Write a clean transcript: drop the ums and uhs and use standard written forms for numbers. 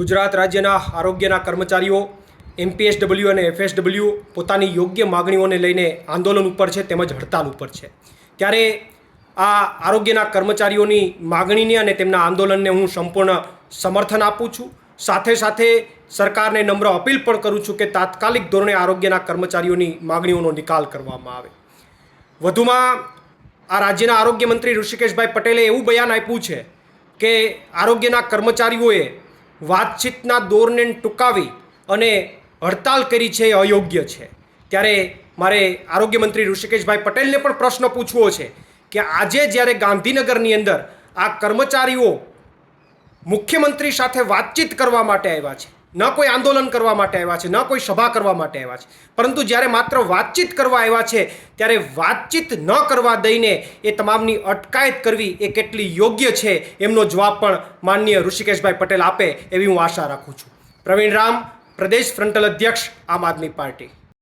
ગુજરાત રાજ્યના આરોગ્યના કર્મચારીઓ એમપીએસડબલ્યુ અને એફએસડબલ્યુ પોતાની યોગ્ય માગણીઓને લઈને આંદોલન ઉપર છે તેમજ હડતાલ ઉપર છે। ત્યારે આ આરોગ્યના કર્મચારીઓની માગણીને અને તેમના આંદોલનને હું સંપૂર્ણ સમર્થન આપું છું। સાથે સાથે સરકારને નમ્ર અપીલ પણ કરું છું કે તાત્કાલિક ધોરણે આરોગ્યના કર્મચારીઓની માગણીઓનો નિકાલ કરવામાં આવે। વધુમાં આ રાજ્યના આરોગ્ય મંત્રી ઋષિકેશભાઈ પટેલે એવું બયાન આપ્યું છે કે આરોગ્યના કર્મચારીઓએ વાતચીતના દોરને ટૂંકાવી અને હડતાલ કરી છે એ અયોગ્ય છે। ત્યારે મારે આરોગ્ય મંત્રી ઋષિકેશભાઈ પટેલને પણ પ્રશ્ન પૂછવો છે કે આજે જ્યારે ગાંધીનગરની અંદર આ કર્મચારીઓ મુખ્યમંત્રી સાથે વાતચીત કરવા માટે આવ્યા છે, ન કોઈ આંદોલન કરવા માટે આવ્યા છે, ન કોઈ સભા કરવા માટે આવ્યા છે, પરંતુ જ્યારે માત્ર વાતચીત કરવા આવ્યા છે ત્યારે વાતચીત ન કરવા દઈને એ તમામની અટકાયત કરવી એ કેટલી યોગ્ય છે એમનો જવાબ પણ માનનીય ઋષિકેશભાઈ પટેલ આપે એવી હું આશા રાખું છું। પ્રવીણ રામ, પ્રદેશ ફ્રન્ટલ અધ્યક્ષ, આમ આદમી પાર્ટી।